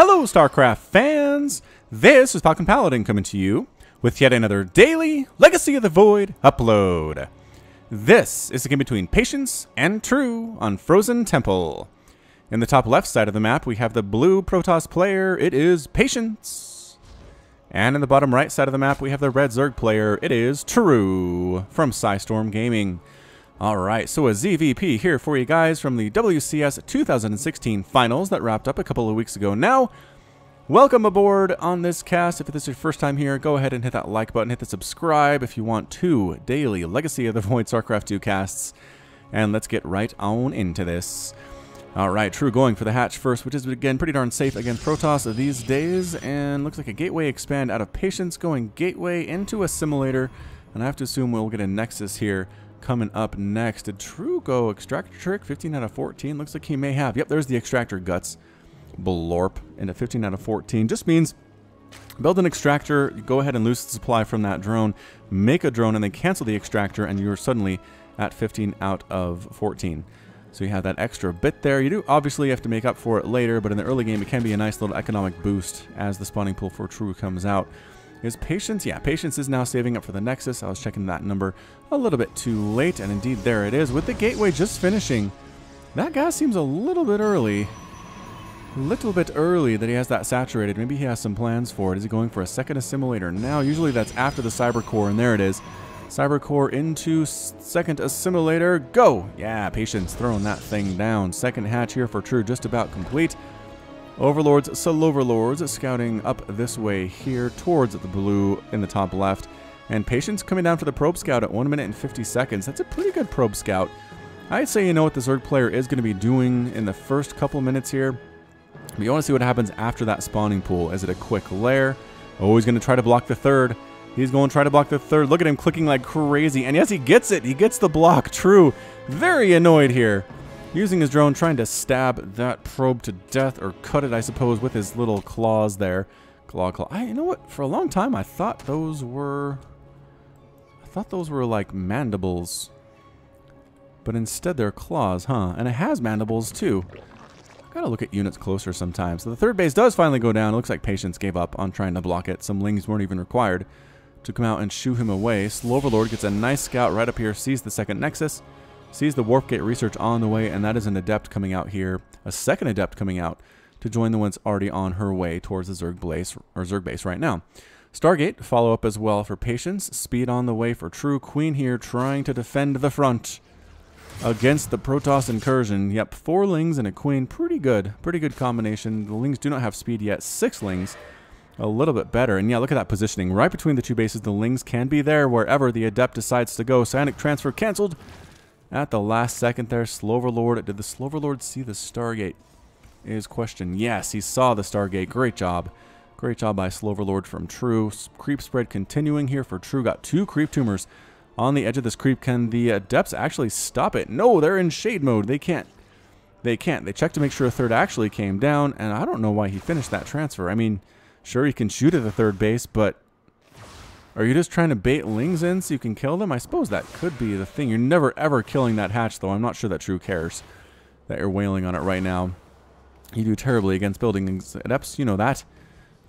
Hello, StarCraft fans! This is Falcon Paladin coming to you with yet another daily Legacy of the Void upload. This is the game between Patience and True on Frozen Temple. In the top left side of the map, we have the blue Protoss player. It is Patience. And in the bottom right side of the map, we have the red Zerg player. It is True from Storm Gaming. Alright, so a ZVP here for you guys from the WCS 2016 finals that wrapped up a couple of weeks ago now. Welcome aboard on this cast. If this is your first time here, go ahead and hit that like button, hit the subscribe if you want 2 daily Legacy of the Void StarCraft 2 casts. And let's get right on into this. Alright, True going for the hatch first, which is again pretty darn safe against Protoss these days. And looks like a gateway expand out of Patience, going gateway into assimilator. And I have to assume we'll get a Nexus here coming up next. Did True go extractor trick? 15 out of 14. Looks like he may have. Yep, there's the extractor guts. Blorp into 15 out of 14. Just means build an extractor, go ahead and lose the supply from that drone, make a drone, and then cancel the extractor, and you're suddenly at 15 out of 14. So you have that extra bit there. You do obviously have to make up for it later, but in the early game it can be a nice little economic boost as the spawning pool for True comes out. Is Patience? Yeah, Patience is now saving up for the Nexus. I was checking that number a little bit too late, and indeed there it is. With the gateway just finishing, that guy seems a little bit early. A little bit early that he has that saturated. Maybe he has some plans for it. Is he going for a second assimilator now? Usually that's after the cyber core, and there it is. Cyber core into second assimilator. Go! Yeah, Patience throwing that thing down. Second hatch here for True, just about complete. Overlords, Soloverlords scouting up this way here towards the blue in the top left. And Patience coming down for the probe scout at 1 minute and 50 seconds. That's a pretty good probe scout. I'd say you know what the Zerg player is going to be doing in the first couple minutes here. But you want to see what happens after that spawning pool. Is it a quick lair? Oh, he's going to try to block the third. He's going to try to block the third. Look at him clicking like crazy. And yes, he gets it. He gets the block. True. Very annoyed here. Using his drone, trying to stab that probe to death, or cut it, I suppose, with his little claws there. Claw. You know what? For a long time, I thought those were like mandibles. But instead, they're claws, huh? And it has mandibles, too. Gotta look at units closer sometimes. So the third base does finally go down. It looks like Patience gave up on trying to block it. Some lings weren't even required to come out and shoo him away. Sloverlord gets a nice scout right up here, sees the second Nexus. Sees the Warp Gate research on the way, and that is an Adept coming out here. A second Adept coming out to join the ones already on her way towards the Zerg base right now. Stargate, follow up as well for Patience. Speed on the way for True. Queen here trying to defend the front against the Protoss incursion. Yep, 4 lings and a Queen. Pretty good. Pretty good combination. The lings do not have speed yet. 6 lings. A little bit better. And yeah, look at that positioning. Right between the two bases, the lings can be there wherever the Adept decides to go. Psionic transfer canceled. At the last second there, Sloverlord. Did the Sloverlord see the Stargate? Is question. Yes, he saw the Stargate. Great job. Great job by Sloverlord from True. Creep spread continuing here for True. Got 2 creep tumors on the edge of this creep. Can the Adepts actually stop it? No, they're in shade mode. They can't. They can't. They checked to make sure a third actually came down, and I don't know why he finished that transfer. I mean, sure, he can shoot at the third base, but are you just trying to bait lings in so you can kill them? I suppose that could be the thing. You're never, ever killing that hatch, though. I'm not sure that True cares that you're wailing on it right now. You do terribly against building things. Adepts, you know that.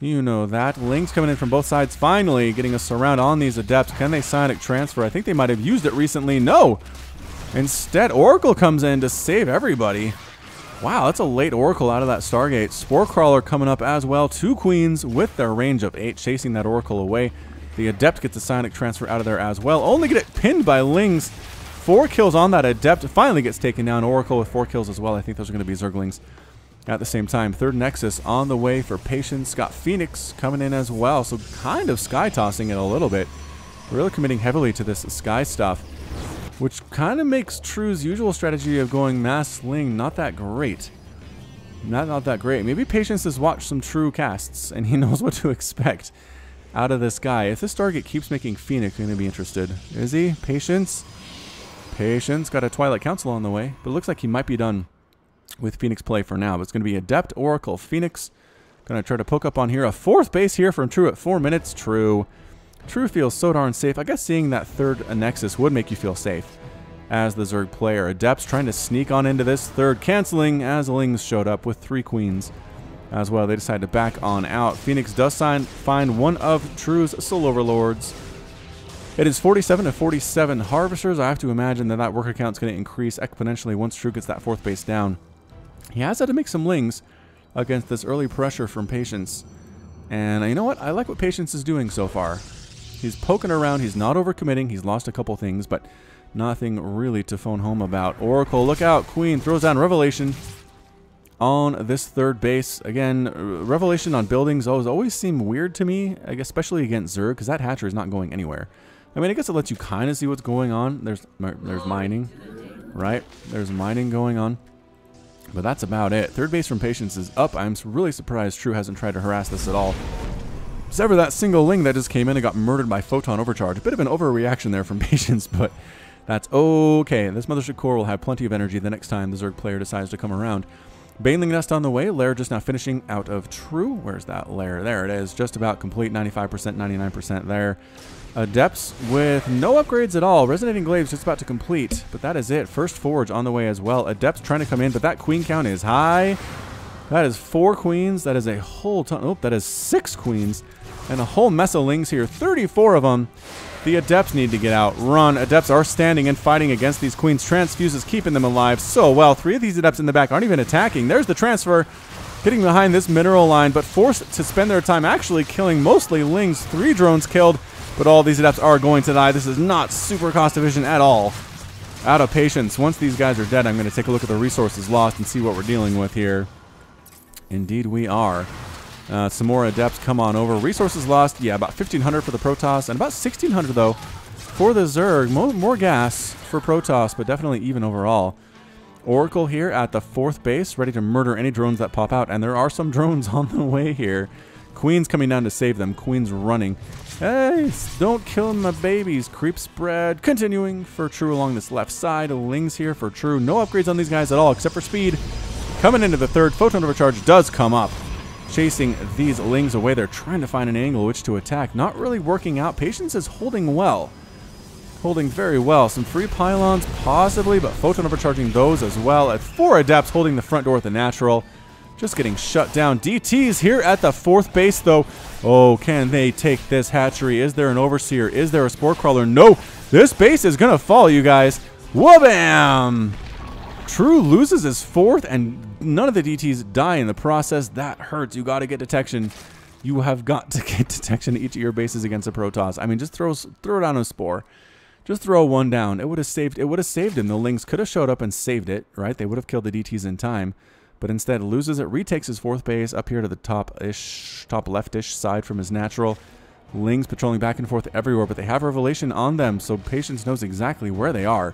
You know that. Lings coming in from both sides, finally getting a surround on these Adepts. Can they psionic transfer? I think they might have used it recently. No! Instead, Oracle comes in to save everybody. Wow, that's a late Oracle out of that Stargate. Spore Crawler coming up as well. 2 Queens with their range of 8, chasing that Oracle away. The Adept gets a psionic transfer out of there as well. Only get it pinned by lings. 4 kills on that Adept. Finally gets taken down. Oracle with 4 kills as well. I think those are going to be Zerglings at the same time. Third Nexus on the way for Patience. Got Phoenix coming in as well. So kind of sky tossing it a little bit. Really committing heavily to this sky stuff, which kind of makes True's usual strategy of going mass ling not that great. Not that great. Maybe Patience has watched some True casts and he knows what to expect out of this guy. If this Stargate keeps making Phoenix, I'm going to be interested. Is he? Patience? Patience. Got a Twilight Council on the way, but it looks like he might be done with Phoenix play for now. But it's going to be Adept, Oracle, Phoenix. Going to try to poke up on here. A 4th base here from True at 4 minutes. True feels so darn safe. I guess seeing that third Nexus would make you feel safe as the Zerg player. Adepts trying to sneak on into this third, canceling as Lings showed up with 3 Queens as well. They decide to back on out. Phoenix does find one of True's Soul Overlords. It is 47 to 47 Harvesters. I have to imagine that that worker count is going to increase exponentially once True gets that 4th base down. He has had to make some lings against this early pressure from Patience. And you know what? I like what Patience is doing so far. He's poking around. He's not overcommitting. He's lost a couple things, but nothing really to phone home about. Oracle, look out. Queen throws down Revelation on this 3rd base. Again, Revelation on buildings always seem weird to me, especially against Zerg, because that hatchery is not going anywhere. I mean, I guess it lets you kind of see what's going on. There's mining, right? There's mining going on. But that's about it. 3rd base from Patience is up. I'm really surprised True hasn't tried to harass this at all. Sever that single ling that just came in and got murdered by Photon Overcharge. A bit of an overreaction there from Patience, but that's okay. This Mothership Core will have plenty of energy the next time the Zerg player decides to come around. Baneling Nest on the way. Lair just now finishing out of True. Where's that Lair? There it is. Just about complete. 95%, 99% there. Adepts with no upgrades at all. Resonating Glaives just about to complete, but that is it. First Forge on the way as well. Adepts trying to come in, but that queen count is high. That is 4 queens. That is a whole ton. Oh, that is 6 queens and a whole mess of lings here. 34 of them. The Adepts need to get out. Run. Adepts are standing and fighting against these queens. Transfuse is keeping them alive so well. 3 of these Adepts in the back aren't even attacking. There's the transfer. Getting behind this mineral line, but forced to spend their time actually killing mostly lings. 3 drones killed. But all these Adepts are going to die. This is not super cost efficient at all. Out of Patience. Once these guys are dead, I'm going to take a look at the resources lost and see what we're dealing with here. Indeed we are. Some more Adepts come on over. Resources lost, yeah, about 1,500 for the Protoss, and about 1,600, though, for the Zerg. More gas for Protoss, but definitely even overall. Oracle here at the 4th base, ready to murder any drones that pop out, and there are some drones on the way here. Queen's coming down to save them. Queen's running. Hey, don't kill my babies. Creep spread. Continuing for True along this left side. Lings here for True. No upgrades on these guys at all, except for speed. Coming into the 3rd, Photon Overcharge does come up. Chasing these lings away. They're trying to find an angle which to attack. Not really working out. Patience is holding well. Holding very well. Some free pylons, possibly, but Photon Overcharging those as well. At 4 Adepts holding the front door with the natural. Just getting shut down. DT's here at the 4th base, though. Oh, can they take this hatchery? Is there an Overseer? Is there a Spore Crawler? No. This base is going to fall, you guys. Wha-bam! True loses his 4th, and none of the DTs die in the process. That hurts. You got to get detection. You have got to get detection to each of your bases against a Protoss. I mean, just throw down a Spore. Just throw one down. It would have saved him. The Lings could have showed up and saved it, right? They would have killed the DTs in time. But instead loses it, retakes his 4th base up here to the top left-ish side from his natural. Lings patrolling back and forth everywhere, but they have Revelation on them, so Patience knows exactly where they are.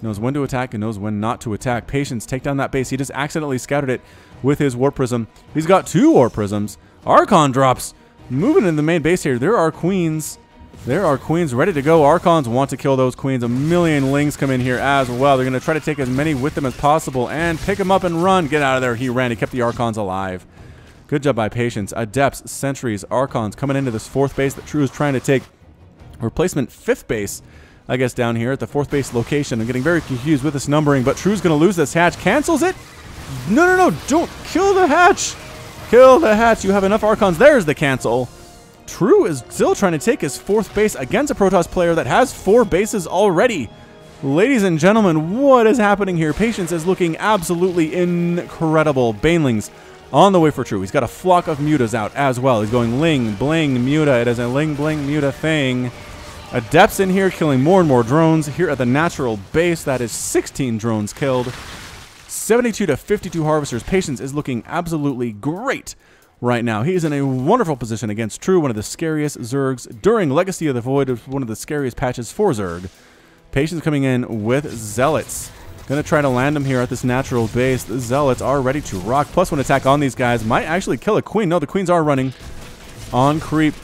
Knows when to attack and knows when not to attack. Patience, take down that base. He just accidentally scouted it with his Warp Prism. He's got 2 Warp Prisms. Archon drops. Moving in the main base here. There are queens. There are queens ready to go. Archons want to kill those queens. A million lings come in here as well. They're going to try to take as many with them as possible and pick them up and run. Get out of there. He ran. He kept the Archons alive. Good job by Patience. Adepts, Sentries, Archons coming into this 4th base that True is trying to take. Replacement 5th base, I guess, down here at the 4th base location. I'm getting very confused with this numbering, but True's going to lose this hatch. Cancels it. No. Don't kill the hatch. Kill the hatch. You have enough Archons. There's the cancel. True is still trying to take his 4th base against a Protoss player that has 4 bases already. Ladies and gentlemen, what is happening here? Patience is looking absolutely incredible. Banelings on the way for True. He's got a flock of Mutas out as well. He's going Ling, Bling, Muta. It is a Ling, Bling, Muta thing. Adepts in here killing more and more drones. Here at the natural base, that is 16 drones killed. 72 to 52 Harvesters. Patience is looking absolutely great right now. He is in a wonderful position against True, one of the scariest Zergs during Legacy of the Void, one of the scariest patches for Zerg. Patience coming in with Zealots. Gonna try to land him here at this natural base. The Zealots are ready to rock. +1 attack on these guys. Might actually kill a Queen. No, the Queens are running on creep.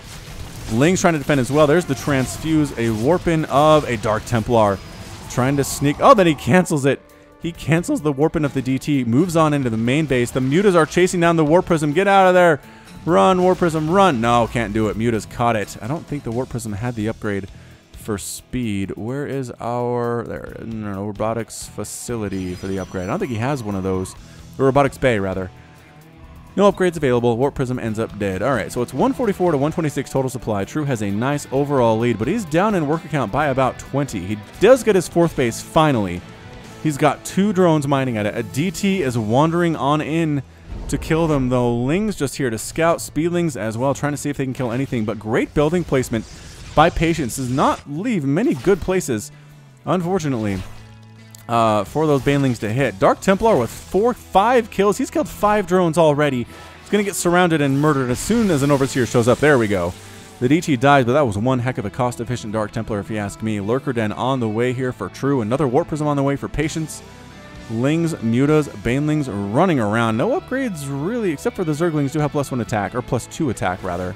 Ling's trying to defend as well. There's the transfuse. A warpin of a Dark Templar. Trying to sneak. Oh, then he cancels it. He cancels the warpin of the DT, moves on into the main base. The Mutas are chasing down the Warp Prism. Get out of there. Run, Warp Prism, run. No, can't do it. Mutas caught it. I don't think the Warp Prism had the upgrade for speed. Where is our robotics facility for the upgrade? I don't think he has one of those. The robotics bay, rather. No upgrades available. Warp Prism ends up dead. Alright, so it's 144 to 126 total supply. True has a nice overall lead, but he's down in worker count by about 20. He does get his 4th base finally. He's got 2 drones mining at it. A DT is wandering on in to kill them, though. Ling's just here to scout. Speedlings as well, trying to see if they can kill anything. But great building placement by Patience does not leave many good places, unfortunately, for those Banelings to hit. Dark Templar with 5 kills. He's killed 5 drones already. He's going to get surrounded and murdered as soon as an Overseer shows up. There we go. The DT dies, but that was one heck of a cost-efficient Dark Templar, if you ask me. Lurker Den on the way here for True. Another Warp Prism on the way for Patience. Lings, Mutas, Banelings running around. No upgrades, really, except for the Zerglings do have +1 attack, or +2 attack, rather.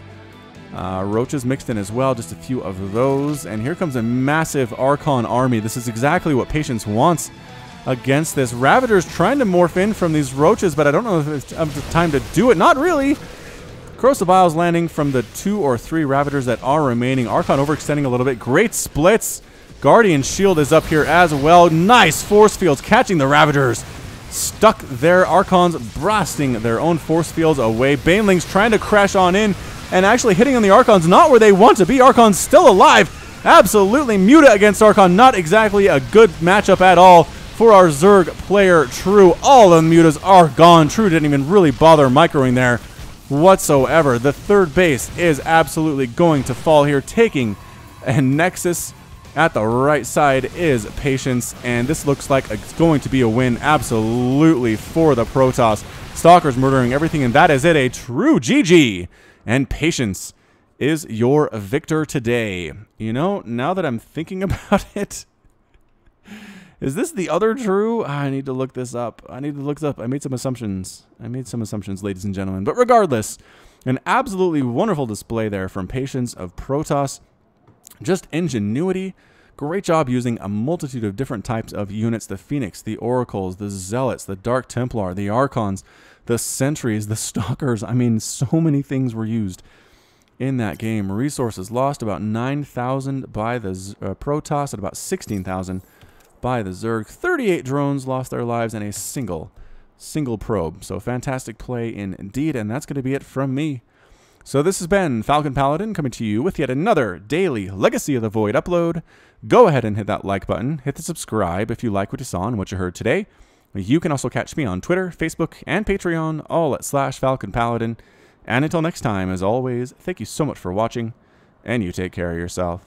Roaches mixed in as well, just a few of those. And here comes a massive Archon army. This is exactly what Patience wants against this. Ravagers trying to morph in from these Roaches, but I don't know if it's the time to do it. Not really. Corrosive Vials landing from the 2 or 3 Ravagers that are remaining. Archon overextending a little bit. Great splits. Guardian Shield is up here as well. Nice force fields catching the Ravagers. Stuck there. Archons blasting their own force fields away. Banelings trying to crash on in and actually hitting on the Archons. Not where they want to be. Archons still alive. Absolutely. Muta against Archon. Not exactly a good matchup at all for our Zerg player, True. All of the Mutas are gone. True didn't even really bother microing there whatsoever. The 3rd base is absolutely going to fall here, taking a Nexus. At the right side is Patience, and this looks like it's going to be a win absolutely for the Protoss. Stalkers murdering everything, and that is it. A true GG. And Patience is your victor today. You know, now that I'm thinking about it, is this the other True? I need to look this up. I made some assumptions. Ladies and gentlemen. But regardless, an absolutely wonderful display there from Patience of Protoss. Just ingenuity. Great job using a multitude of different types of units. The Phoenix, the Oracles, the Zealots, the Dark Templar, the Archons, the Sentries, the Stalkers. I mean, so many things were used in that game. Resources lost about 9,000 by the Protoss and about 16,000 by the Zerg. 38 drones lost their lives in a single probe. So fantastic play indeed, and that's going to be it from me. So this has been Falcon Paladin coming to you with yet another daily Legacy of the Void upload. Go ahead and hit that like button. Hit the subscribe if you like what you saw and what you heard today. You can also catch me on Twitter, Facebook, and Patreon, all at /Falcon Paladin. And until next time, as always, thank you so much for watching, and you take care of yourself.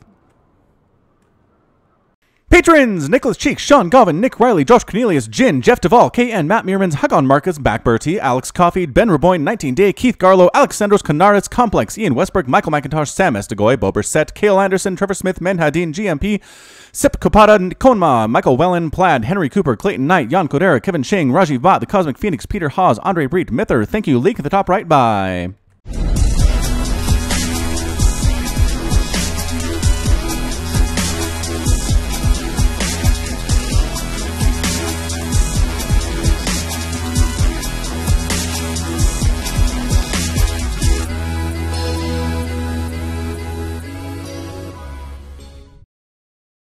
Patrons! Nicholas Cheek, Sean Govin, Nick Riley, Josh Cornelius, Jin, Jeff Duvall, KN, Matt Meermans, Hagon Marcus, Backberty, Alex Coffey, Ben Raboyne, 19 Day, Keith Garlow, Alexandros Canaris, Complex, Ian Westbrook, Michael McIntosh, Sam Estegoy, Bober Set, Cale Anderson, Trevor Smith, Menhadin, GMP, Sip Kopata, Konma, Michael Wellen, Plaid, Henry Cooper, Clayton Knight, Jan Kodera, Kevin Shing, Rajiv Bhatt, The Cosmic Phoenix, Peter Haas, Andre Breet, Mither. Thank you, Leak at the top right. Bye.